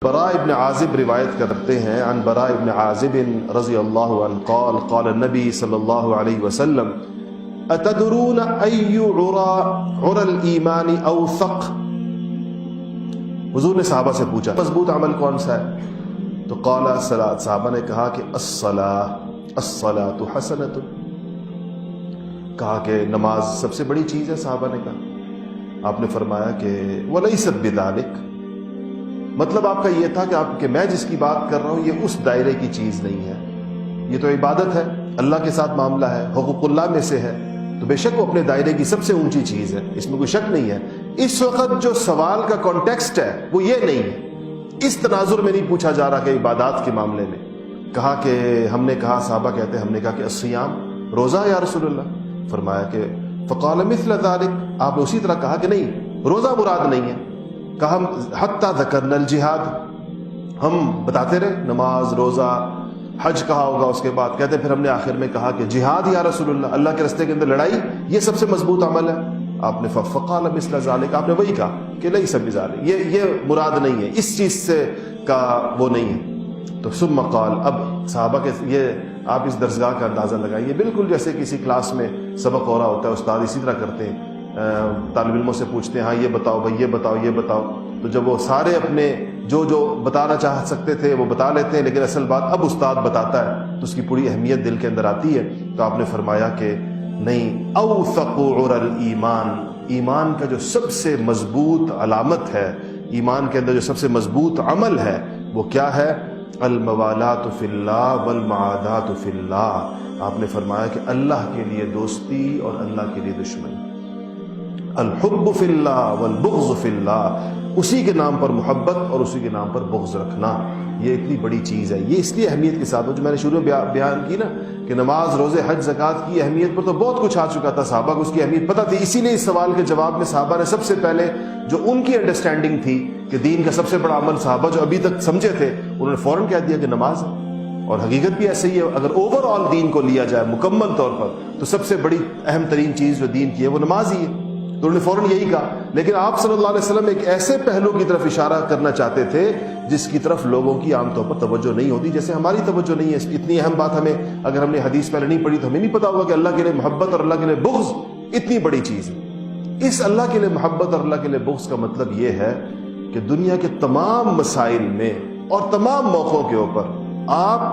براء ابن عازب روایت کرتے ہیں عن براء ابن عازب رضی اللہ عنہ قال قال النبی صلی اللہ علیہ وسلم اتدرون ای عرى الایمان اوثق. حضور نے صحابہ سے پوچھا مضبوط عمل کون سا ہے؟ تو قال الصلاۃ، صحابہ نے کہا کہ الصلاۃ حسنۃ، کہا کہ نماز سب سے بڑی چیز ہے. صحابہ نے کہا، آپ نے فرمایا کہ ولیست بذلک، مطلب آپ کا یہ تھا کہ میں جس کی بات کر رہا ہوں یہ اس دائرے کی چیز نہیں ہے، یہ تو عبادت ہے، اللہ کے ساتھ معاملہ ہے، حقوق اللہ میں سے ہے، تو بے شک وہ اپنے دائرے کی سب سے اونچی چیز ہے، اس میں کوئی شک نہیں ہے. اس وقت جو سوال کا کانٹیکسٹ ہے وہ یہ نہیں ہے، اس تناظر میں نہیں پوچھا جا رہا کہ عبادات کے معاملے میں. کہا کہ ہم نے کہا، صحابہ کہتے ہیں ہم نے کہا کہ الصیام، روزہ یا رسول اللہ؟ فرمایا کہ فقال مثل ذلك، آپ نے اسی طرح کہا کہ نہیں، روزہ مراد نہیں ہے. کہا حتی ذکرنا الجہاد، ہم بتاتے رہے نماز، روزہ، حج کہا ہوگا اس کے بعد. کہتے پھر ہم نے آخر میں کہا کہ جہاد یا رسول اللہ، اللہ کے راستے کے اندر لڑائی، یہ سب سے مضبوط عمل ہے. آپ نے فقال مثل ذلك، آپ نے وہی کہا کہ لیس بذلک، یہ مراد نہیں ہے، اس چیز سے کا وہ نہیں ہے. تو ثم قال، اب صحابہ کے یہ آپ اس درسگاہ کا اندازہ لگائیے، بالکل جیسے کسی کلاس میں سبق ہو رہا ہوتا ہے، استاد اسی طرح کرتے ہیں، طالب علموں سے پوچھتے ہیں ہاں یہ بتاؤ بھائی، یہ بتاؤ یہ بتاؤ. تو جب وہ سارے اپنے جو بتانا چاہ سکتے تھے وہ بتا لیتے ہیں، لیکن اصل بات اب استاد بتاتا ہے تو اس کی پوری اہمیت دل کے اندر آتی ہے. تو آپ نے فرمایا کہ نہیں، اوثق عرى الایمان، ایمان کا جو سب سے مضبوط علامت ہے، ایمان کے اندر جو سب سے مضبوط عمل ہے وہ کیا ہے؟ الموالات فی اللہ والمعادات فی اللہ. آپ نے فرمایا کہ اللہ کے لیے دوستی اور اللہ کے لیے دشمنی. الحب فی اللہ والبغض فی اللہ، اسی کے نام پر محبت اور اسی کے نام پر بغض رکھنا، یہ اتنی بڑی چیز ہے. یہ اس لیے اہمیت کے ساتھ، جو میں نے شروع میں بیان کی نا کہ نماز، روزے، حج، زکوٰۃ کی اہمیت پر تو بہت کچھ آ چکا تھا، صحابہ کو اس کی اہمیت پتہ تھی. اسی لیے اس سوال کے جواب میں صحابہ نے سب سے پہلے جو ان کی انڈرسٹینڈنگ تھی کہ دین کا سب سے بڑا عمل، صحابہ جو ابھی تک سمجھے تھے انہوں نے فوراً کہہ دیا کہ نماز ہے. اور حقیقت بھی ایسے ہی ہے، اگر اوور آل دین کو لیا جائے مکمل طور پر تو سب سے بڑی اہم ترین چیز جو دین کی ہے وہ نماز ہی ہے. تو انہوں نے فوراً یہی کہا. لیکن آپ صلی اللہ علیہ وسلم ایک ایسے پہلو کی طرف اشارہ کرنا چاہتے تھے جس کی طرف لوگوں کی عام طور پر توجہ نہیں ہوتی، جیسے ہماری توجہ نہیں ہے. اتنی اہم بات ہمیں، اگر ہم نے حدیث پہلے نہیں پڑھی تو ہمیں نہیں پتا ہوگا کہ اللہ کے لیے محبت اور اللہ کے لیے بغض اتنی بڑی چیز ہے. اس اللہ کے لیے محبت اور اللہ کے لیے بغض کا مطلب یہ ہے کہ دنیا کے تمام مسائل میں اور تمام موقعوں کے اوپر آپ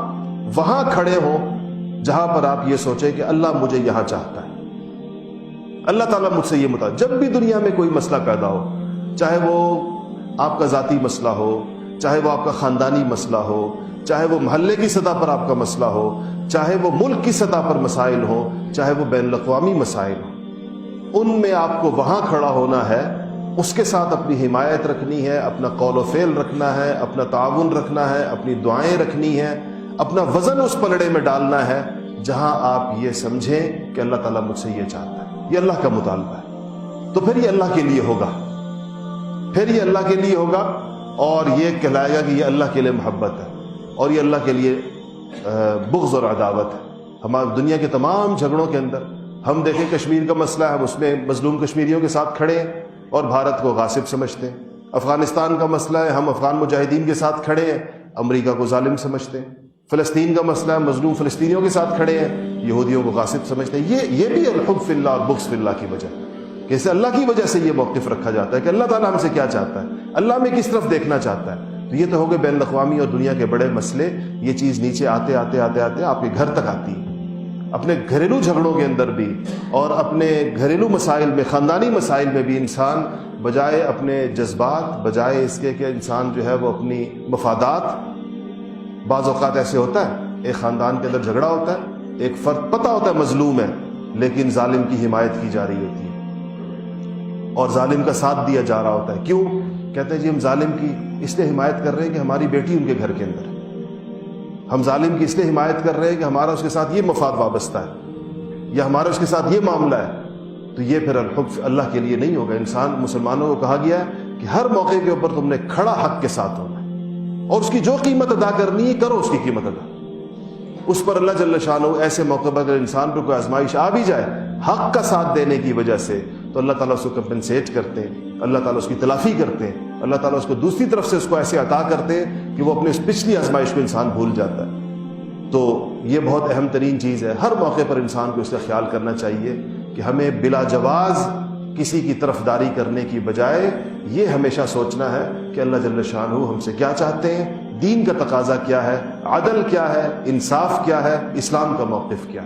وہاں کھڑے ہوں جہاں پر آپ یہ سوچیں کہ اللہ مجھے یہاں چاہتا ہے، اللہ تعالیٰ مجھ سے یہ مطالبہ. جب بھی دنیا میں کوئی مسئلہ پیدا ہو، چاہے وہ آپ کا ذاتی مسئلہ ہو، چاہے وہ آپ کا خاندانی مسئلہ ہو، چاہے وہ محلے کی سطح پر آپ کا مسئلہ ہو، چاہے وہ ملک کی سطح پر مسائل ہو، چاہے وہ بین الاقوامی مسائل ہوں، ان میں آپ کو وہاں کھڑا ہونا ہے، اس کے ساتھ اپنی حمایت رکھنی ہے، اپنا قول و فعل رکھنا ہے، اپنا تعاون رکھنا ہے، اپنی دعائیں رکھنی ہے، اپنا وزن اس پلڑے میں ڈالنا ہے جہاں آپ یہ سمجھیں کہ اللہ تعالیٰ مجھ سے یہ چاہتا ہے، یہ اللہ کا مطالبہ ہے. تو پھر یہ اللہ کے لیے ہوگا، پھر یہ اللہ کے لیے ہوگا، اور یہ کہلائے گا کہ یہ اللہ کے لیے محبت ہے اور یہ اللہ کے لیے بغض اور عداوت ہے. ہمارے دنیا کے تمام جھگڑوں کے اندر ہم دیکھیں کشمیر کا مسئلہ ہے، ہم اس میں مظلوم کشمیریوں کے ساتھ کھڑے ہیں اور بھارت کو غاصب سمجھتے ہیں. افغانستان کا مسئلہ ہے، ہم افغان مجاہدین کے ساتھ کھڑے ہیں، امریکہ کو ظالم سمجھتے ہیں. فلسطین کا مسئلہ ہے، مظلوم فلسطینیوں کے ساتھ کھڑے ہیں، یہودیوں کو غاصب سمجھتے ہیں. یہ بھی الحب فی اللہ اور بغض فی اللہ کی وجہ، کہ اسے اللہ کی وجہ سے یہ موقف رکھا جاتا ہے کہ اللہ تعالیٰ ہم سے کیا چاہتا ہے، اللہ میں کس طرف دیکھنا چاہتا ہے. تو یہ تو ہو گئے بین الاقوامی اور دنیا کے بڑے مسئلے. یہ چیز نیچے آتے آتے آتے آتے آپ کے گھر تک آتی ہے. اپنے گھریلو جھگڑوں کے اندر بھی اور اپنے گھریلو مسائل میں، خاندانی مسائل میں بھی انسان بجائے اپنے جذبات، بجائے اس کے کہ انسان جو ہے وہ اپنی مفادات، بعض اوقات ایسے ہوتا ہے ایک خاندان کے اندر جھگڑا ہوتا ہے، ایک فرد پتہ ہوتا ہے مظلوم ہے لیکن ظالم کی حمایت کی جا رہی ہوتی ہے اور ظالم کا ساتھ دیا جا رہا ہوتا ہے. کیوں؟ کہتے ہیں جی ہم ظالم کی اس لیے حمایت کر رہے ہیں کہ ہماری بیٹی ان کے گھر کے اندر ہے، ہم ظالم کی اس لیے حمایت کر رہے ہیں کہ ہمارا اس کے ساتھ یہ مفاد وابستہ ہے یا ہمارا اس کے ساتھ یہ معاملہ ہے. تو یہ پھر الحب اللہ کے لیے نہیں ہوگا. انسان، مسلمانوں کو کہا گیا ہے کہ ہر موقع کے اوپر تم نے کھڑا حق کے ساتھ ہونا ہے اور اس کی جو قیمت ادا کرنی ہے کرو، اس کی قیمت ادا. اس پر اللہ جل شانہ ایسے موقع پر اگر انسان پر کوئی آزمائش آ بھی جائے حق کا ساتھ دینے کی وجہ سے تو اللہ تعالیٰ اس کو کمپنسیٹ کرتے ہیں، اللہ تعالیٰ اس کی تلافی کرتے ہیں، اللہ تعالیٰ اس کو دوسری طرف سے اس کو ایسے عطا کرتے ہیں کہ وہ اپنے اس پچھلی آزمائش کو انسان بھول جاتا ہے۔ تو یہ بہت اہم ترین چیز ہے، ہر موقع پر انسان کو اس کا خیال کرنا چاہیے کہ ہمیں بلا جواز کسی کی طرفداری کرنے کی بجائے یہ ہمیشہ سوچنا ہے کہ اللہ جل شانہ ہم سے کیا چاہتے ہیں، دین کا تقاضا کیا ہے، عدل کیا ہے، انصاف کیا ہے، اسلام کا موقف کیا ہے۔